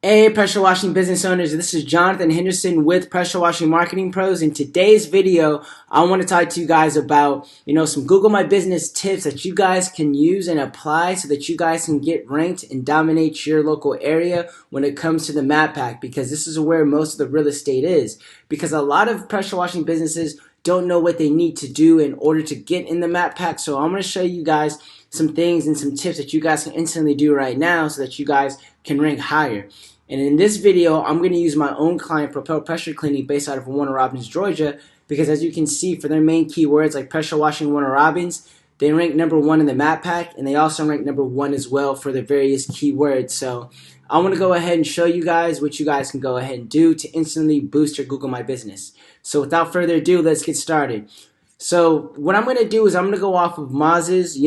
Hey, pressure washing business owners, this is Jonathan Henderson with Pressure Washing Marketing Pros. In today's video, I want to talk to you guys about, some Google My Business tips that you guys can use and apply so that you guys can get ranked and dominate your local area when it comes to the map pack, because this is where most of the real estate is. Because a lot of pressure washing businesses don't know what they need to do in order to get in the map pack. So I'm going to show you guys some things and some tips that you guys can instantly do right now so that you guys can rank higher. And in this video, I'm going to use my own client, Propel Pressure Cleaning, based out of Warner Robins, Georgia, because as you can see, for their main keywords like pressure washing Warner Robins, they rank #1 in the map pack, and they also rank #1 as well for the various keywords. So I want to go ahead and show you guys what you guys can go ahead and do to instantly boost your Google My Business. So without further ado, let's get started. So what I'm going to do is I'm going to go off of Moz's,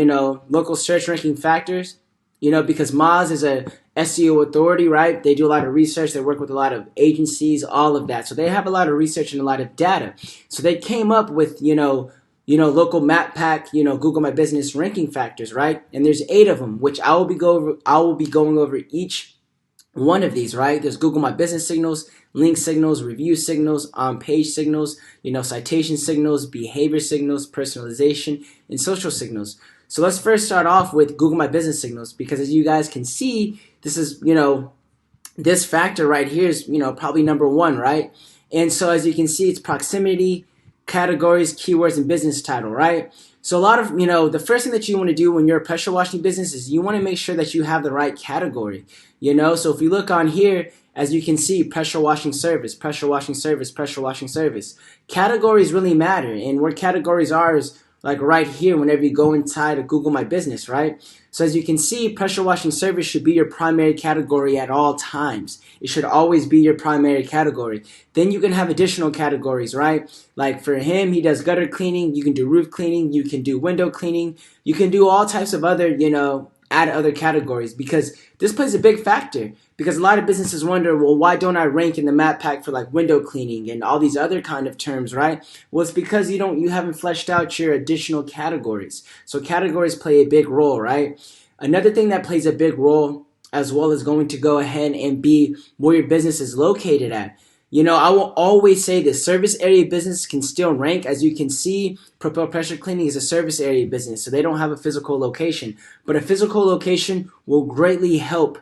local search ranking factors, because Moz is a SEO authority, right? They do a lot of research. They work with a lot of agencies, all of that. So they have a lot of research and a lot of data. So they came up with, local map pack, Google My Business ranking factors, right? And there's 8 of them, which I will be going over each one of these, right? There's Google My Business signals, link signals, review signals, on-page signals, citation signals, behavior signals, personalization, and social signals. So let's first start off with Google My Business signals, because as you guys can see, this is, this factor right here is, probably #1, right? And so as you can see, it's proximity, categories, keywords, and business title, right? So a lot of, the first thing that you want to do when you're a pressure washing business is you want to make sure that you have the right category, So if you look on here, as you can see, pressure washing service, pressure washing service, pressure washing service. Categories really matter, and where categories are is like right here whenever you go inside of Google My Business, right? So as you can see, pressure washing service should be your primary category at all times. It should always be your primary category. Then you can have additional categories, right? Like for him, he does gutter cleaning, you can do roof cleaning, you can do window cleaning, you can do all types of other, add other categories, because this plays a big factor. Because a lot of businesses wonder, well, why don't I rank in the map pack for like window cleaning and all these other kind of terms, right? Well, it's because you haven't fleshed out your additional categories. So categories play a big role, right? Another thing that plays a big role as well is going to go ahead and be where your business is located at. I will always say this, service area business can still rank. As you can see, Propel Pressure Cleaning is a service area business, so they don't have a physical location. But a physical location will greatly help,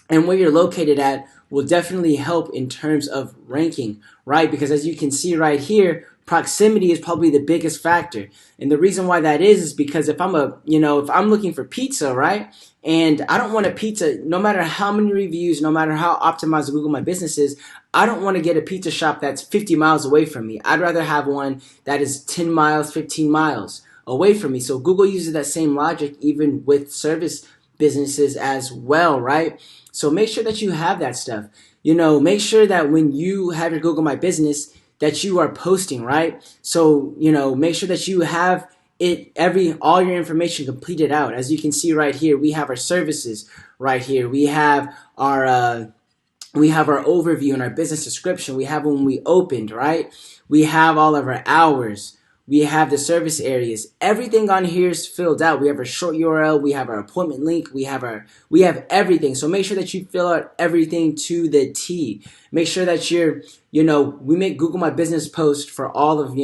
and where you're located at will definitely help in terms of ranking, right? Because as you can see right here, proximity is probably the biggest factor. And the reason why that is because if I'm if I'm looking for pizza, right? And I don't want a pizza, no matter how many reviews, no matter how optimized Google My Business is, I don't want to get a pizza shop that's 50 miles away from me. I'd rather have one that is 10 miles, 15 miles away from me. So Google uses that same logic even with service businesses as well, right? So make sure that you have that stuff. Make sure that when you have your Google My Business that you are posting, right? So, make sure that you have all your information completed out. As you can see right here, we have our services right here. We have our overview and our business description. We have when we opened, right? We have all of our hours. We have the service areas. Everything on here is filled out. We have our short URL. We have our appointment link. We have everything. So make sure that you fill out everything to the T. Make sure that we make Google My Business post for all of,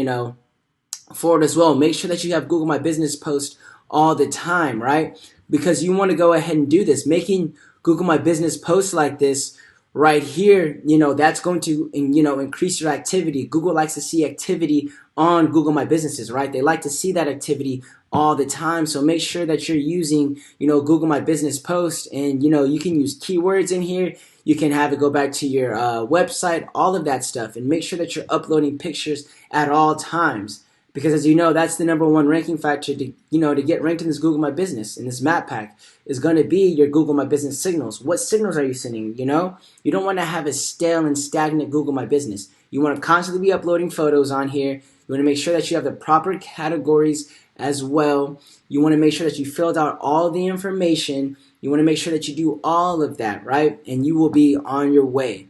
for it as well. Make sure that you have Google My Business post all the time, right? Because you want to go ahead and do this. Making Google My Business posts like this right here, that's going to, increase your activity. Google likes to see activity on Google My Businesses, right? They like to see that activity all the time. So make sure that you're using, Google My Business post, and, you can use keywords in here. You can have it go back to your website, all of that stuff, and make sure that you're uploading pictures at all times. Because as you know, that's the #1 ranking factor to get ranked in this Google My Business, in this map pack, is going to be your Google My Business signals. What signals are you sending, You don't want to have a stale and stagnant Google My Business. You want to constantly be uploading photos on here. You want to make sure that you have the proper categories as well. You want to make sure that you filled out all the information. You want to make sure that you do all of that, right? And you will be on your way.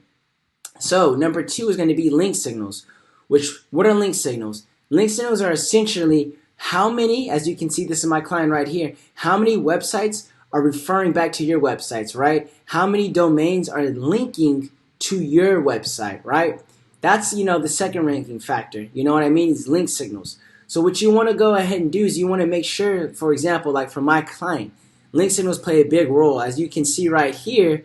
So #2 is going to be link signals. What are link signals? Link signals are essentially how many, as you can see this in my client right here, how many websites are referring back to your websites, right? How many domains are linking to your website, right? That's, the second ranking factor. You know what I mean? It's link signals. So what you want to go ahead and do is you want to make sure, for example, like for my client, link signals play a big role. As you can see right here,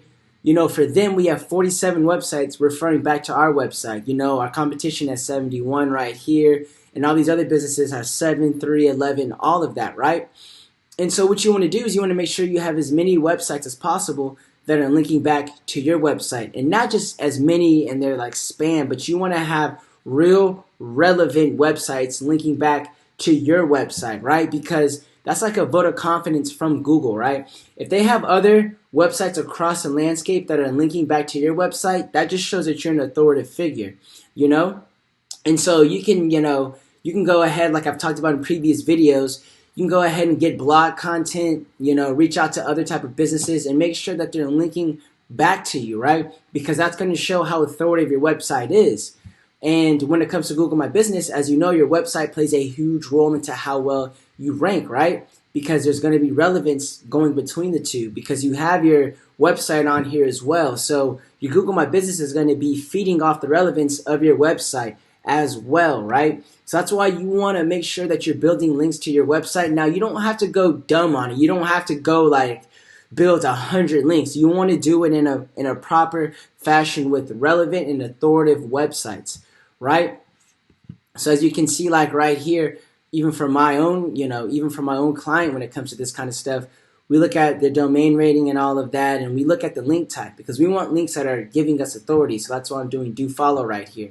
for them, we have 47 websites referring back to our website. Our competition has 71 right here, and all these other businesses have 7, 3, 11, all of that, right? And so what you want to do is you want to make sure you have as many websites as possible that are linking back to your website, and not just as many and they're like spam, but you want to have real relevant websites linking back to your website, right? Because that's like a vote of confidence from Google, right? If they have other websites across the landscape that are linking back to your website, that just shows that you're an authoritative figure, And so you can go ahead, like I've talked about in previous videos, you can go ahead and get blog content, reach out to other type of businesses and make sure that they're linking back to you, right? Because that's going to show how authoritative your website is. And when it comes to Google My Business, as you know, your website plays a huge role into how well you rank, right? Because there's going to be relevance going between the two because you have your website on here as well. So your Google My Business is going to be feeding off the relevance of your website as well, right? So that's why you want to make sure that you're building links to your website. Now, you don't have to go dumb on it. You don't have to go like build 100 links. You want to do it in a proper fashion with relevant and authoritative websites, right? So as you can see, like right here, even for my own, even for my own client, when it comes to this kind of stuff, we look at the domain rating and all of that, and we look at the link type because we want links that are giving us authority. So that's why I'm doing do follow right here.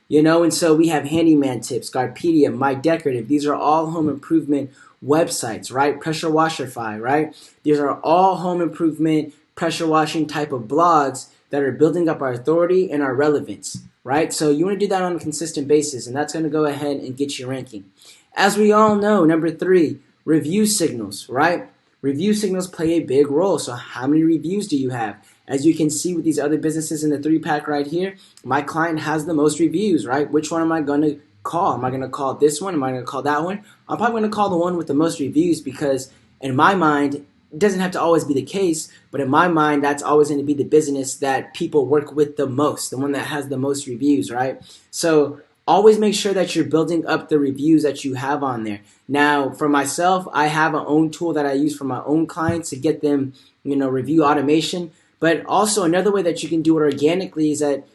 And so we have Handyman Tips, Garpedia, My Decorative. These are all home improvement websites, right? Pressure Washerify, right? These are all home improvement, pressure washing type of blogs that are building up our authority and our relevance, right? So you want to do that on a consistent basis, and that's going to go ahead and get you ranking. As we all know, number 3, review signals, right? Review signals play a big role. So how many reviews do you have? As you can see with these other businesses in the 3-pack right here, my client has the most reviews, right? Which one am I going to call? Am I going to call this one? Am I going to call that one? I'm probably going to call the one with the most reviews because in my mind, it doesn't have to always be the case, but in my mind, that's always going to be the business that people work with the most, the one that has the most reviews, right? So always make sure that you're building up the reviews that you have on there. Now, for myself, I have an own tool that I use for my own clients to get them, review automation. But also another way that you can do it organically is that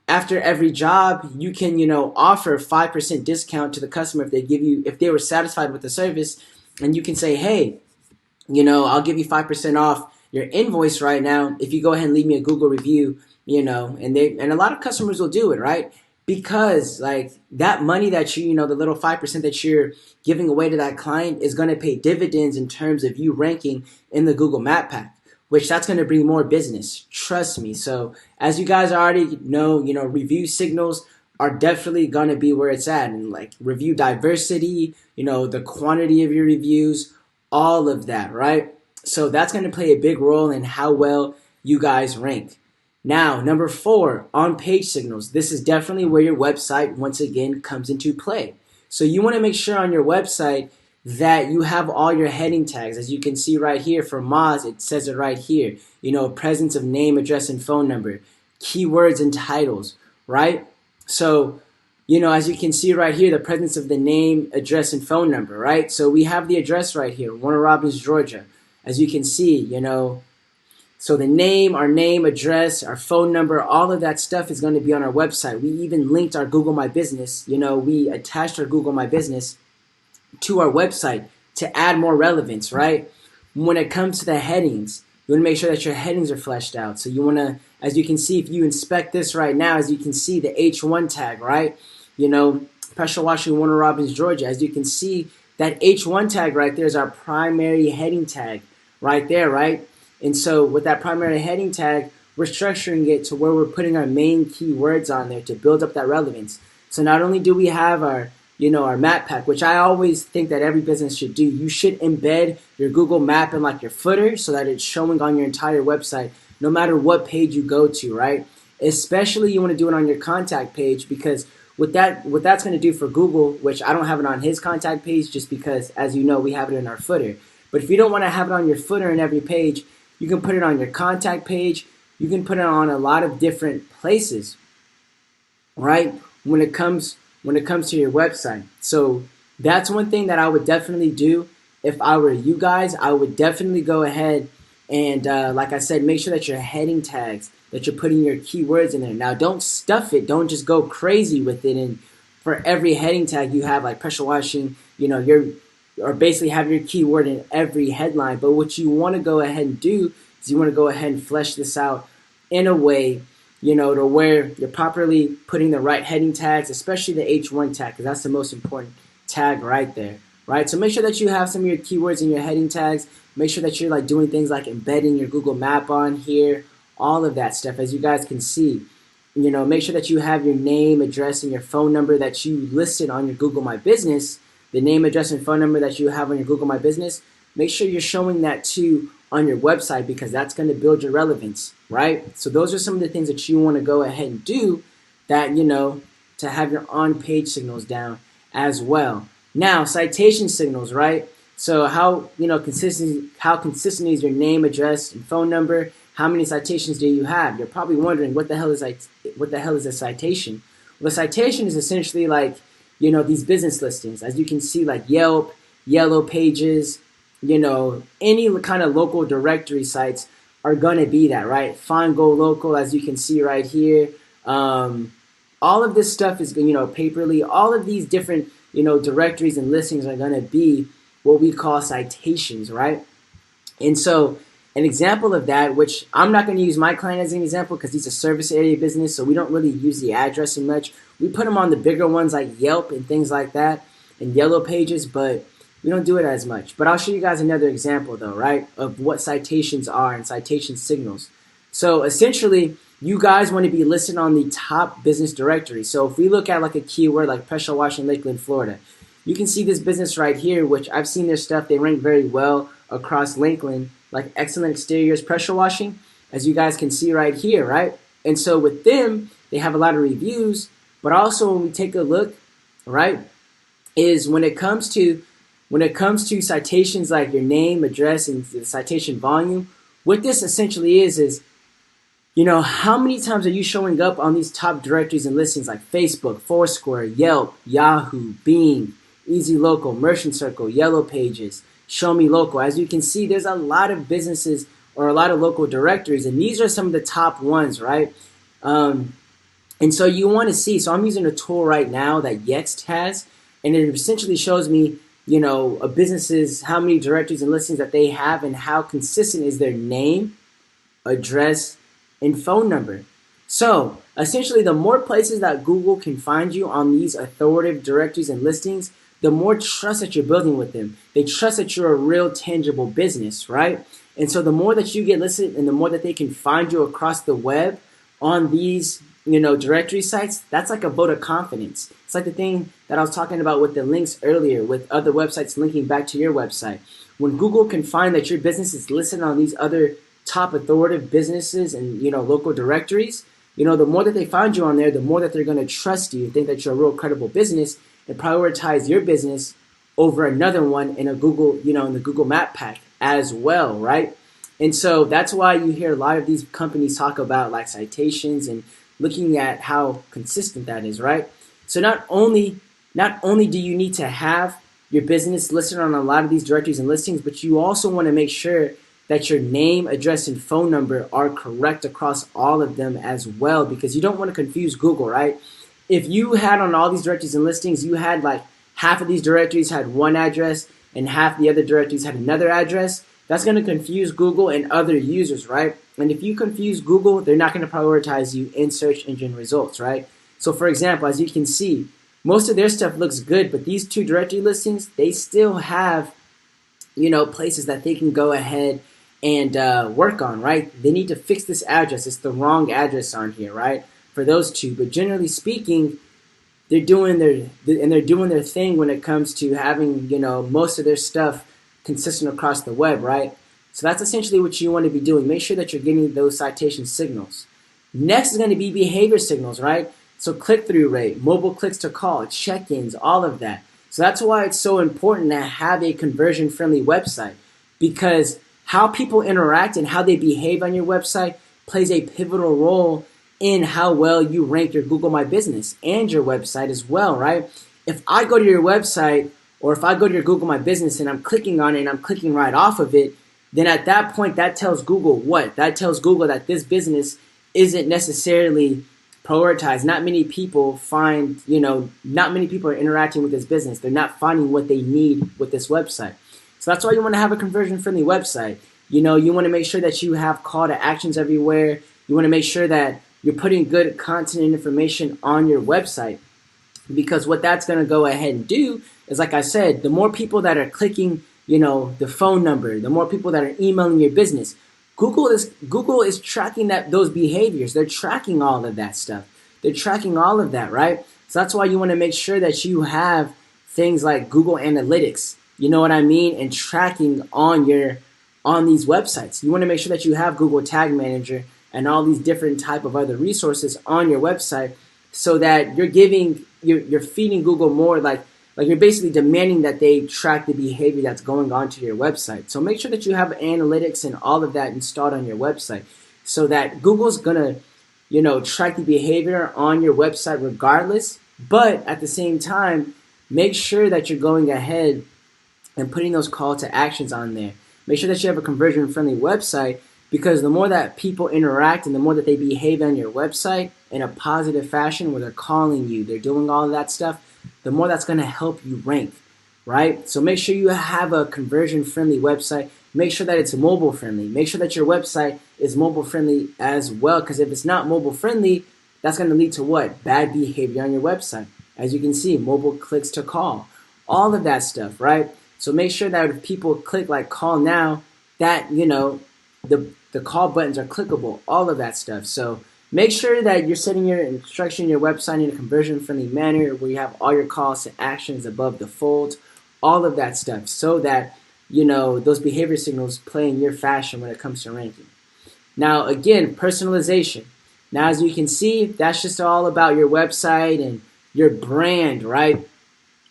after every job, you can, offer 5% discount to the customer if they were satisfied with the service, and you can say, hey, I'll give you 5% off your invoice right now if you go ahead and leave me a Google review, and a lot of customers will do it, right? Because like that money that the little 5% that you're giving away to that client is going to pay dividends in terms of you ranking in the Google Map Pack, which that's going to bring more business. Trust me. So as you guys already know, review signals are definitely going to be where it's at. And like review diversity, the quantity of your reviews, all of that, right? So that's going to play a big role in how well you guys rank. Now, number 4, on-page signals. This is definitely where your website, once again, comes into play. So you want to make sure on your website that you have all your heading tags. As you can see right here for Moz, it says it right here. Presence of name, address, and phone number, keywords and titles, right? So, as you can see right here, the presence of the name, address, and phone number, right? So we have the address right here, Warner Robins, Georgia. As you can see, so the name, our name, address, our phone number, all of that stuff is going to be on our website. We even linked our Google My Business. We attached our Google My Business to our website to add more relevance, right? When it comes to the headings, you want to make sure that your headings are fleshed out. So you want to, as you can see, if you inspect this right now, as you can see the H1 tag, right? Pressure washing Warner Robins, Georgia. As you can see, that H1 tag right there is our primary heading tag right there, right? And so with that primary heading tag, we're structuring it to where we're putting our main keywords on there to build up that relevance. So not only do we have our map pack, which I always think that every business should do. You should embed your Google map in like your footer so that it's showing on your entire website, no matter what page you go to, right? Especially you want to do it on your contact page because what that's going to do for Google, which I don't have it on his contact page just because, as you know, we have it in our footer. But if you don't want to have it on your footer in every page, you can put it on your contact page. You can put it on a lot of different places, right? When it comes to your website. So that's one thing that I would definitely do if I were you guys. I would definitely go ahead and, like I said, make sure that your heading tags, that you're putting your keywords in there. Now, don't stuff it. Don't just go crazy with it. And for every heading tag you have, like pressure washing, or basically have your keyword in every headline. But what you want to go ahead and do is you want to go ahead and flesh this out in a way, to where you're properly putting the right heading tags, especially the H1 tag, because that's the most important tag right there, right? So make sure that you have some of your keywords in your heading tags. Make sure that you're doing things like embedding your Google map on here, all of that stuff, as you guys can see. Make sure that you have your name, address, and your phone number that you listed on your Google My Business. The name, address, and phone number that you have on your Google My Business, make sure you're showing that too on your website, because that's going to build your relevance, right? So those are some of the things that you want to go ahead and do that, to have your on-page signals down as well. Now, citation signals, right? So how consistent is your name, address, and phone number? How many citations do you have? You're probably wondering, what the hell is a citation? Well, a citation is essentially these business listings, as you can see, like Yelp, Yellow Pages, any kind of local directory sites are going to be that, right? Find Go Local, as you can see right here. All of this stuff is, Paperly, all of these different, directories and listings are going to be what we call citations, right? And so an example of that, which I'm not going to use my client as an example because he's a service area business, so we don't really use the addressing much. We put them on the bigger ones like Yelp and things like that and Yellow Pages, but we don't do it as much. But I'll show you guys another example though, right, of what citations are and citation signals. So essentially, you guys want to be listed on the top business directory. So if we look at a keyword like pressure washing Lakeland, Florida, you can see this business right here, which I've seen their stuff. They rank very well across Lakeland, like excellent exteriors pressure washing, as you guys can see right here, right? And so with them, they have a lot of reviews, but also when we take a look, right, is when it comes to citations like your name, address, and the citation volume, what this essentially is how many times are you showing up on these top directories and listings like Facebook, Foursquare, Yelp, Yahoo, Bing, Easy Local, Merchant Circle, Yellow Pages, Show Me Local. As you can see, there's a lot of businesses or a lot of local directories, and these are some of the top ones, right? And so you want to see, so I'm using a tool right now that Yext has, and it essentially shows me, a business's, how many directories and listings that they have and how consistent is their name, address, and phone number. So essentially, the more places that Google can find you on these authoritative directories and listings, the more trust that you're building with them. They trust that you're a real tangible business, right? And so the more that you get listed and the more that they can find you across the web on these, directory sites, that's like a vote of confidence. It's like the thing that I was talking about with the links earlier, with other websites linking back to your website. When Google can find that your business is listed on these other top authoritative businesses and, local directories, the more that they find you on there, the more that they're going to trust you and think that you're a real credible business and prioritize your business over another one in a Google, in the Google Map pack as well, right? And so that's why you hear a lot of these companies talk about like citations and looking at how consistent that is, right? So not only do you need to have your business listed on a lot of these directories and listings, but you also want to make sure that your name, address, and phone number are correct across all of them as well, because you don't want to confuse Google, right? If you had on all these directories and listings, you had like half of these directories had one address and half the other directories had another address, that's going to confuse Google and other users, right? And if you confuse Google, they're not going to prioritize you in search engine results, right? So for example, as you can see, most of their stuff looks good, but these two directory listings, they still have, places that they can go ahead and work on, right? They need to fix this address. It's the wrong address on here, right? For those two. But generally speaking, they're doing their thing when it comes to having, most of their stuff consistent across the web, right? So that's essentially what you want to be doing. Make sure that you're getting those citation signals. Next is going to be behavior signals, right? So click-through rate, mobile clicks to call, check-ins, all of that. So that's why it's so important to have a conversion-friendly website. because how people interact and how they behave on your website plays a pivotal role in how well you rank your Google My Business and your website as well, right? If I go to your website or if I go to your Google My Business and I'm clicking on it and I'm clicking right off of it, then at that point that tells Google what? That tells Google that this business isn't necessarily prioritized. Not many people find, not many people are interacting with this business. They're not finding what they need with this website. So that's why you want to have a conversion-friendly website. You want to make sure that you have call to actions everywhere. You want to make sure that you're putting good content and information on your website, because what that's going to go ahead and do is, like I said, the more people that are clicking, the phone number, the more people that are emailing your business, Google is tracking those behaviors. They're tracking all of that stuff. They're tracking all of that, right? So that's why you want to make sure that you have things like Google Analytics, you know what I mean, and tracking on these websites. You want to make sure that you have Google Tag Manager and all these different type of other resources on your website, so that you're feeding Google more, like you're basically demanding that they track the behavior that's going on to your website. So make sure that you have analytics and all of that installed on your website, so that Google's gonna, track the behavior on your website regardless. But at the same time, make sure that you're going ahead and putting those call to actions on there. Make sure that you have a conversion-friendly website, because the more that people interact and the more that they behave on your website in a positive fashion, where they're calling you, they're doing all of that stuff, the more that's going to help you rank, right? So make sure you have a conversion-friendly website. Make sure that it's mobile-friendly. Make sure that your website is mobile-friendly as well, because if it's not mobile-friendly, that's going to lead to what? Bad behavior on your website. As you can see, mobile clicks to call, all of that stuff, right? So make sure that if people click like call now, that, the call buttons are clickable, all of that stuff. So make sure that you're setting your instruction, your website in a conversion-friendly manner, where you have all your calls to actions above the fold, all of that stuff, so that, those behavior signals play in your fashion when it comes to ranking. Now, again, personalization. Now, as you can see, that's just all about your website and your brand, right?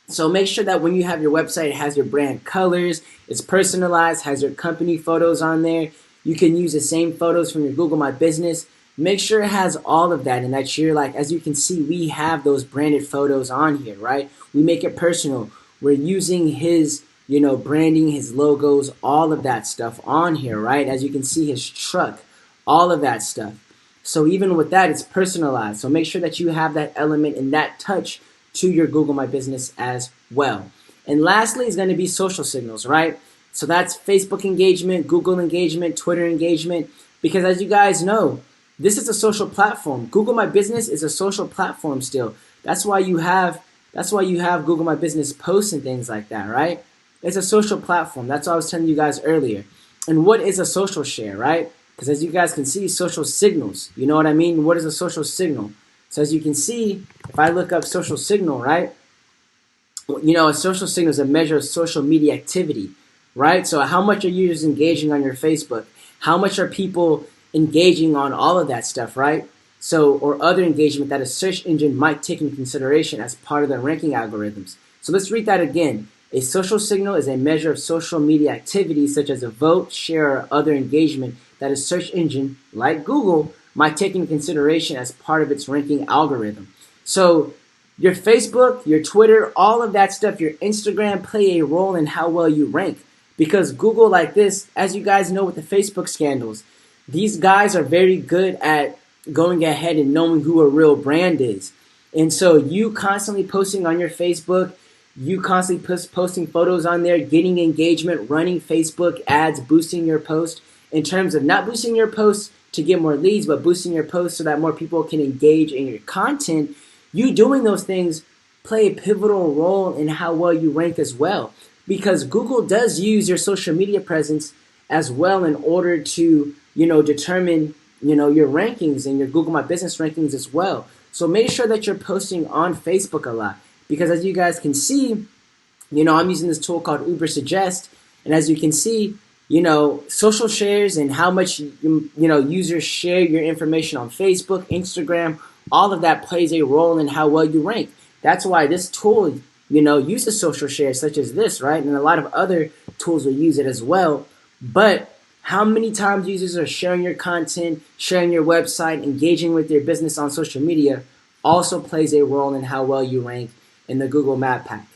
So make sure that when you have your website, it has your brand colors, it's personalized, has your company photos on there. You can use the same photos from your Google My Business. Make sure it has all of that, and that you're as you can see, we have those branded photos on here, right? We make it personal. We're using his, branding, his logos, all of that stuff on here, right? As you can see, his truck, all of that stuff. So even with that, it's personalized. So make sure that you have that element and that touch to your Google My Business as well. And lastly is going to be social signals, right? So that's Facebook engagement, Google engagement, Twitter engagement, because as you guys know, this is a social platform. Google My Business is a social platform still. That's why you have Google My Business posts and things like that, right? It's a social platform. That's what I was telling you guys earlier. And what is a social share, right? Because as you guys can see, social signals, you know what I mean? What is a social signal? So as you can see, if I look up social signal, right? A social signal is a measure of social media activity, right? So how much are users engaging on your Facebook? How much are people engaging on all of that stuff, right? So, or other engagement that a search engine might take into consideration as part of their ranking algorithms. So let's read that again. A social signal is a measure of social media activity, such as a vote, share, or other engagement that a search engine, like Google, might take into consideration as part of its ranking algorithm. So your Facebook, your Twitter, all of that stuff, your Instagram play a role in how well you rank. Because Google, like this, as you guys know with the Facebook scandals, these guys are very good at going ahead and knowing who a real brand is. And so you constantly posting on your Facebook, you constantly posting photos on there, getting engagement, running Facebook ads, boosting your post, in terms of not boosting your posts to get more leads, but boosting your posts so that more people can engage in your content. You doing those things play a pivotal role in how well you rank as well. Because Google does use your social media presence as well in order to, determine, your rankings and your Google My Business rankings as well. So make sure that you're posting on Facebook a lot. Because as you guys can see, I'm using this tool called Uber Suggest. And as you can see, social shares and how much, users share your information on Facebook, Instagram, all of that plays a role in how well you rank. That's why this tool, uses social shares such as this, right? And a lot of other tools will use it as well But how many times users are sharing your content, sharing your website, engaging with your business on social media also plays a role in how well you rank in the Google Map Pack.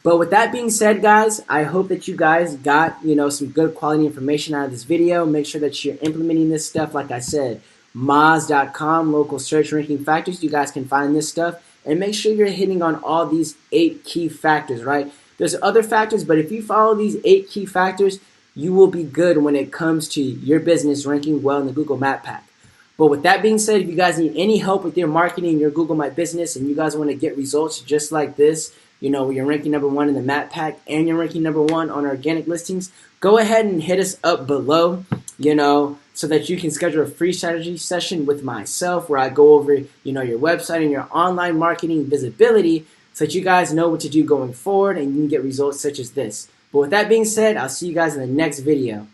But with that being said, guys, I hope that you guys got, some good quality information out of this video. Make sure that you're implementing this stuff. Like I said, Moz.com, local search ranking factors. You guys can find this stuff. And make sure you're hitting on all these 8 key factors, right? There's other factors, but if you follow these 8 key factors, you will be good when it comes to your business ranking well in the Google Map Pack. But with that being said, if you guys need any help with your marketing, your Google My Business, and you guys want to get results just like this, where you're ranking #1 in the Map Pack and you're ranking #1 on organic listings, go ahead and hit us up below, so that you can schedule a free strategy session with myself where I go over, your website and your online marketing visibility so that you guys know what to do going forward and you can get results such as this. But with that being said, I'll see you guys in the next video.